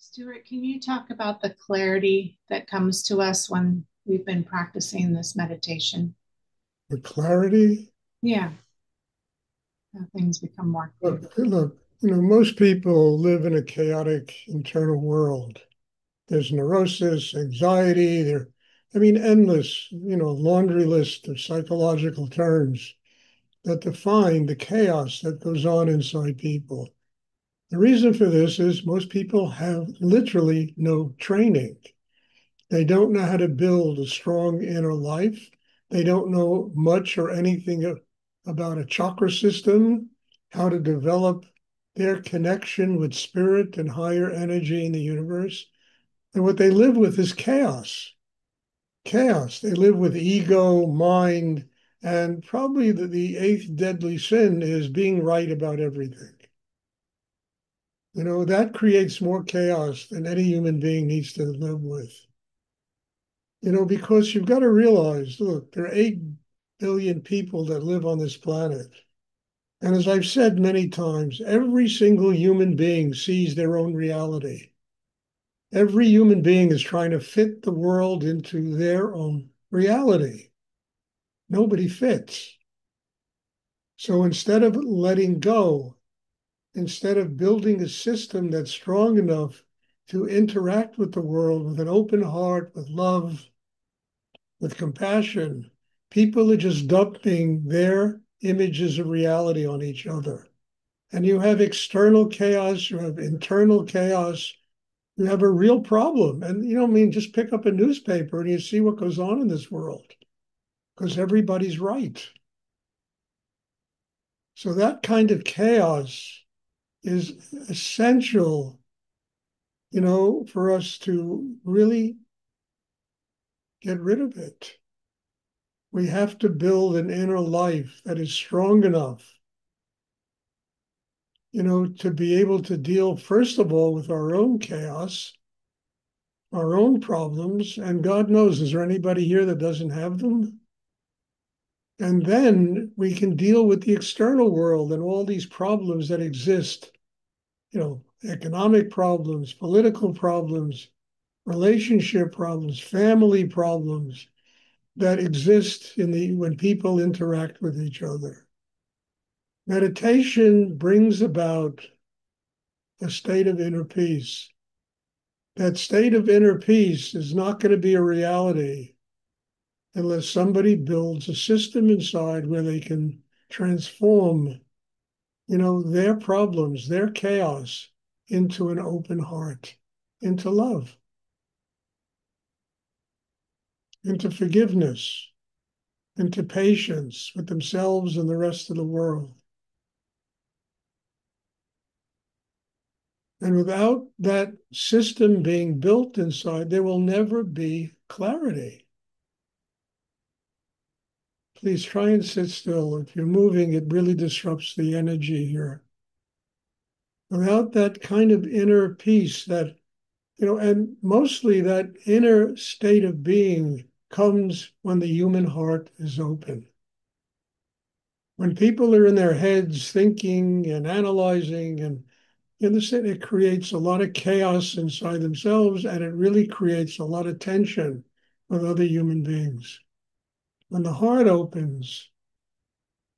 Stuart, can you talk about the clarity that comes to us when we've been practicing this meditation? The clarity. Yeah, how things become more clear. Look, most people live in a chaotic internal world. There's neurosis, anxiety, endless, laundry list of psychological terms that define the chaos that goes on inside people. The reason for this is most people have literally no training. They don't know how to build a strong inner life. They don't know much or anything about a chakra system, how to develop their connection with spirit and higher energy in the universe. And what they live with is chaos. Chaos. They live with ego, mind, and probably the eighth deadly sin is being right about everything. That creates more chaos than any human being needs to live with. Because you've got to realize, look, there are 8 billion people that live on this planet. And as I've said many times, every single human being sees their own reality. Every human being is trying to fit the world into their own reality. Nobody fits. So instead of letting go, instead of building a system that's strong enough to interact with the world with an open heart, with love, with compassion, people are just dumping their images of reality on each other. And you have external chaos, you have internal chaos, you have a real problem. And just pick up a newspaper and you see what goes on in this world because everybody's right. So that kind of chaos is essential, for us to really get rid of it. We have to build an inner life that is strong enough to be able to deal, first of all, with our own chaos, our own problems. And God knows, is there anybody here that doesn't have them? And then we can deal with the external world and all these problems that exist, economic problems, political problems, relationship problems, family problems that exist when people interact with each other. Meditation brings about a state of inner peace. That state of inner peace is not going to be a reality unless somebody builds a system inside where they can transform, their problems, their chaos into an open heart, into love, into forgiveness, into patience with themselves and the rest of the world. And without that system being built inside, there will never be clarity. Please try and sit still. If you're moving, it really disrupts the energy here. Without that kind of inner peace, and mostly that inner state of being comes when the human heart is open. When people are in their heads thinking and analyzing and it creates a lot of chaos inside themselves, and it really creates a lot of tension with other human beings. When the heart opens,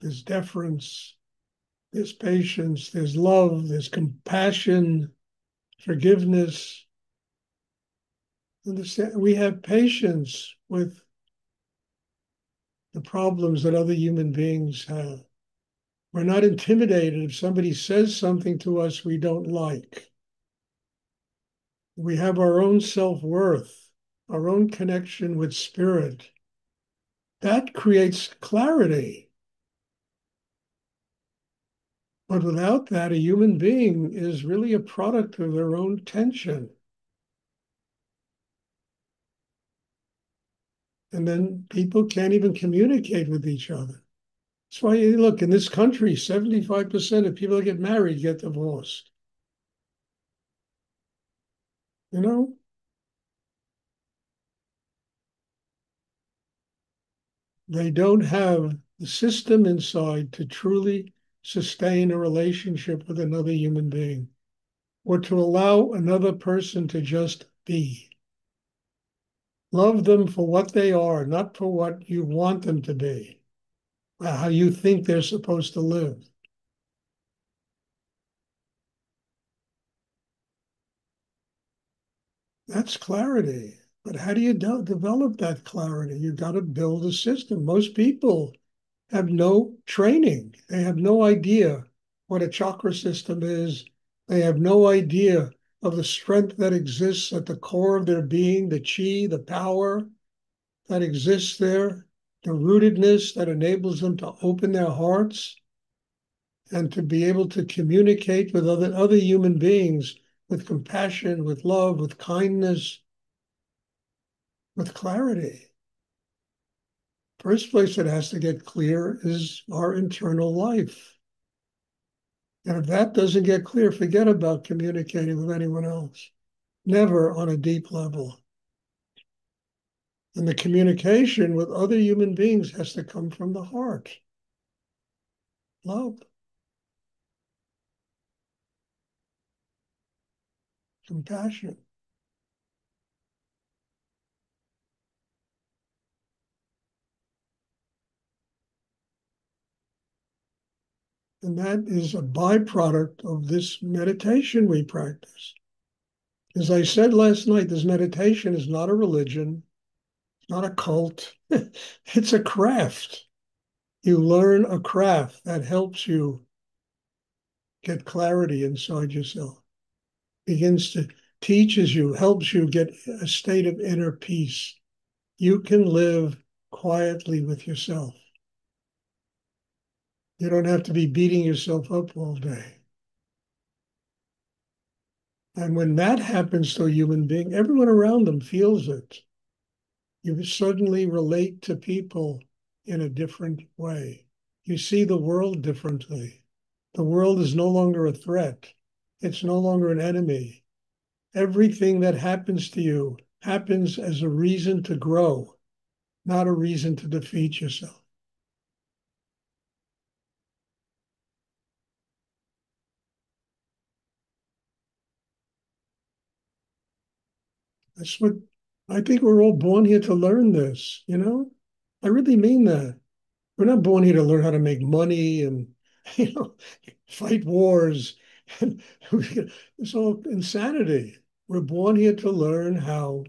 there's deference, there's patience, there's love, there's compassion, forgiveness. We have patience with the problems that other human beings have. We're not intimidated if somebody says something to us we don't like. We have our own self-worth, our own connection with spirit. That creates clarity. But without that, a human being is really a product of their own tension. And then people can't even communicate with each other. That's why you look in this country, 75% of people that get married get divorced. You know, they don't have the system inside to truly sustain a relationship with another human being. or to allow another person to just be. Love them for what they are, not for what you want them to be, how you think they're supposed to live. That's clarity. But how do you develop that clarity? You've got to build a system. Most people have no training. They have no idea what a chakra system is. They have no idea of the strength that exists at the core of their being, the chi, the power that exists there, the rootedness that enables them to open their hearts and to be able to communicate with other human beings with compassion, with love, with kindness, with clarity. First place that has to get clear is our internal life. And if that doesn't get clear, forget about communicating with anyone else. Never on a deep level. And the communication with other human beings has to come from the heart. Love, compassion. And that is a byproduct of this meditation we practice. As I said last night, this meditation is not a religion, not a cult. It's a craft. You learn a craft that helps you get clarity inside yourself, begins to teaches you, helps you get a state of inner peace. You can live quietly with yourself. You don't have to be beating yourself up all day. And when that happens to a human being, everyone around them feels it. You suddenly relate to people in a different way. You see the world differently. The world is no longer a threat. It's no longer an enemy. Everything that happens to you happens as a reason to grow, not a reason to defeat yourself. That's what I think we're all born here to learn this, you know? I really mean that. We're not born here to learn how to make money and, you know, fight wars. It's all insanity. We're born here to learn how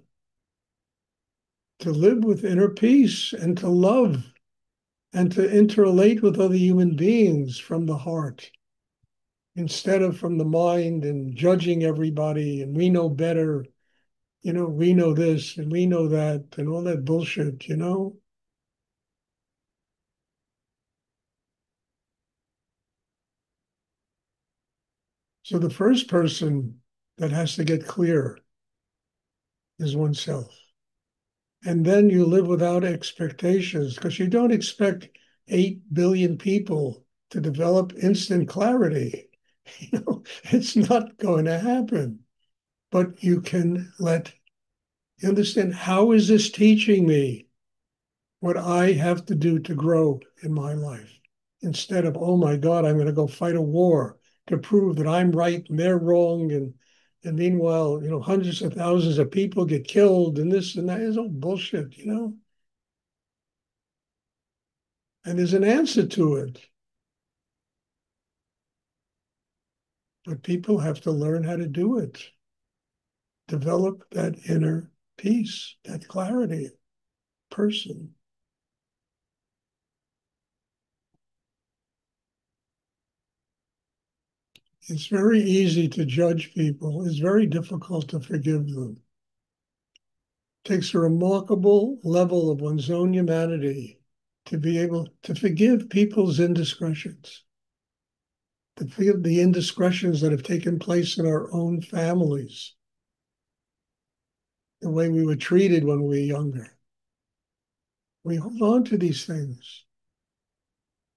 to live with inner peace and to love and to interrelate with other human beings from the heart instead of from the mind and judging everybody and we know better, we know this and we know that and all that bullshit. So the first person that has to get clear is oneself. And then you live without expectations because you don't expect 8 billion people to develop instant clarity. It's not going to happen. But you can you understand, how is this teaching me what I have to do to grow in my life? Instead of, oh my God, I'm going to go fight a war to prove that I'm right and they're wrong. And meanwhile, hundreds of thousands of people get killed and this and that is all bullshit. And there's an answer to it. But people have to learn how to do it. Develop that inner peace, that clarity person. It's very easy to judge people. It's very difficult to forgive them. It takes a remarkable level of one's own humanity to be able to forgive people's indiscretions, to forgive the indiscretions that have taken place in our own families, the way we were treated when we were younger. We hold on to these things.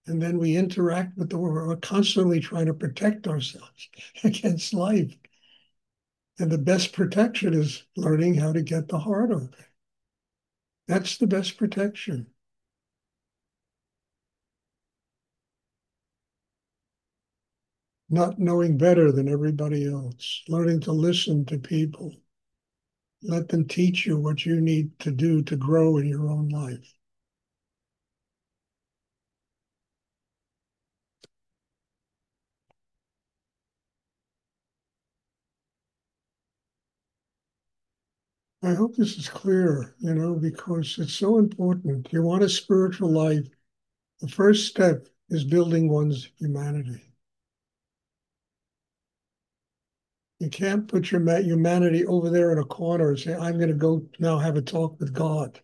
And then we interact with the world. We're constantly trying to protect ourselves against life. And the best protection is learning how to get the heart open. That's the best protection. not knowing better than everybody else, learning to listen to people, let them teach you what you need to do to grow in your own life. I hope this is clear, because it's so important. You want a spiritual life, the first step is building one's humanity. You can't put your humanity over there in a corner and say, I'm going to go now have a talk with God.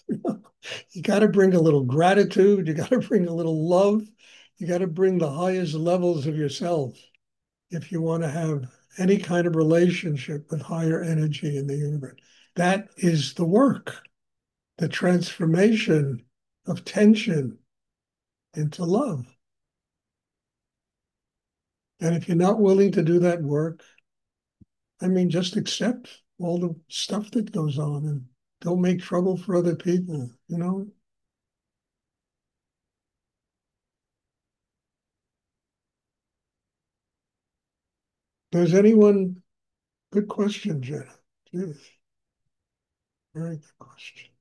You got to bring a little gratitude. You got to bring a little love. You got to bring the highest levels of yourself if you want to have any kind of relationship with higher energy in the universe. That is the work, the transformation of tension into love. And if you're not willing to do that work, I mean, just accept all the stuff that goes on and don't make trouble for other people. Does anyone, good question, Jenna. Judith, very good question.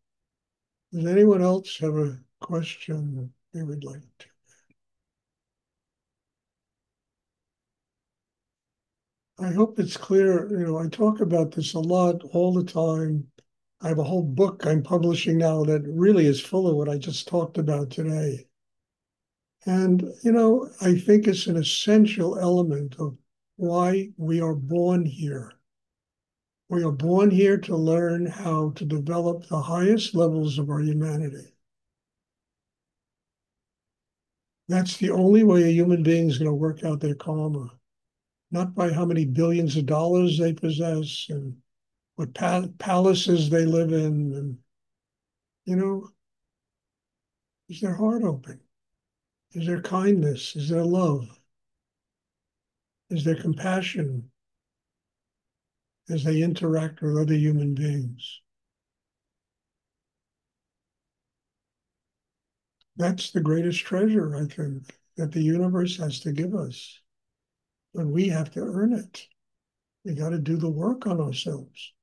Does anyone else have a question they would like to? I hope it's clear. I talk about this a lot all the time. I have a whole book I'm publishing now that really is full of what I just talked about today. And, I think it's an essential element of why we are born here. We are born here to learn how to develop the highest levels of our humanity. That's the only way a human being is going to work out their karma, not by how many billions of dollars they possess and what palaces they live in. And, is their heart open? Is there kindness? Is there love? Is there compassion as they interact with other human beings? That's the greatest treasure, I think, that the universe has to give us. But we have to earn it. We got to do the work on ourselves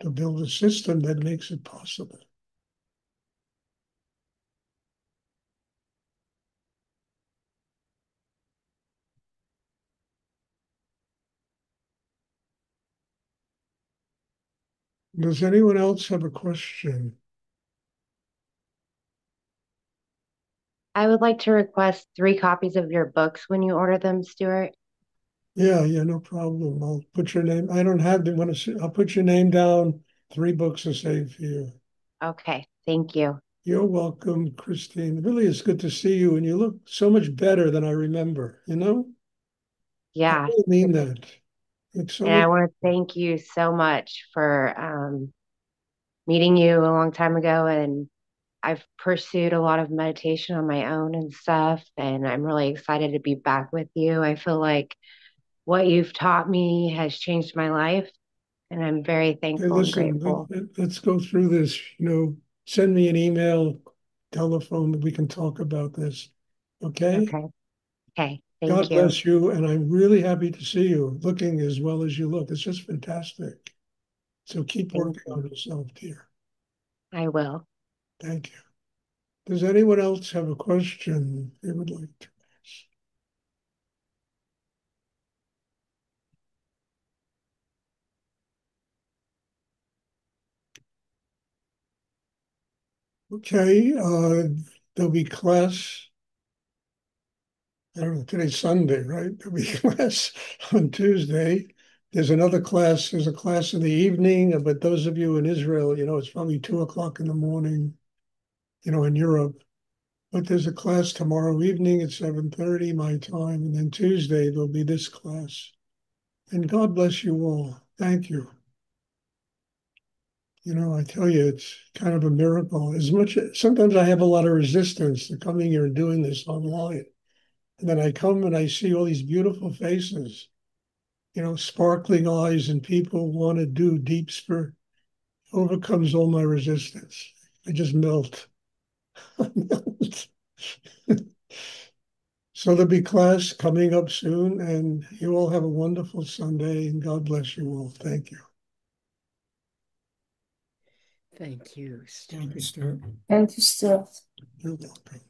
to build a system that makes it possible. Does anyone else have a question? I would like to request 3 copies of your books when you order them, Stuart. Yeah, yeah, no problem. I'll put your name. I don't have the one. I'll put your name down. 3 books are saved for you. Okay, thank you. You're welcome, Christine. Really, it's good to see you, and you look so much better than I remember. I Yeah, really mean that. It's so and much. I want to thank you so much for meeting you a long time ago. And I've pursued a lot of meditation on my own and stuff, and I'm really excited to be back with you. I feel like what you've taught me has changed my life, and I'm very Hey, thankful and listen, grateful. let's go through this. Send me an email, telephone, that we can talk about this. Okay? Okay, okay, God thank you. bless you, and I'm really happy to see you looking as well as you look. It's just fantastic. So keep Thank working you. on yourself, dear. I will. Thank you. Does anyone else have a question they would like to ask? Okay, there'll be class. I don't know, today's Sunday, right? There'll be class on Tuesday. There's a class in the evening, but those of you in Israel, it's probably 2 o'clock in the morning, in Europe. But there's a class tomorrow evening at 7:30 my time, and then Tuesday there'll be this class. And God bless you all. Thank you. I tell you, it's kind of a miracle. Sometimes I have a lot of resistance to coming here and doing this online. And then I come and I see all these beautiful faces, sparkling eyes, and people want to do deep spirit. Overcomes all my resistance. I just melt. I melt. So there'll be class coming up soon, and you all have a wonderful Sunday, and God bless you all. Thank you. Thank you, Stuart. Thank you, Stuart. Thank you, Stuart. You're welcome.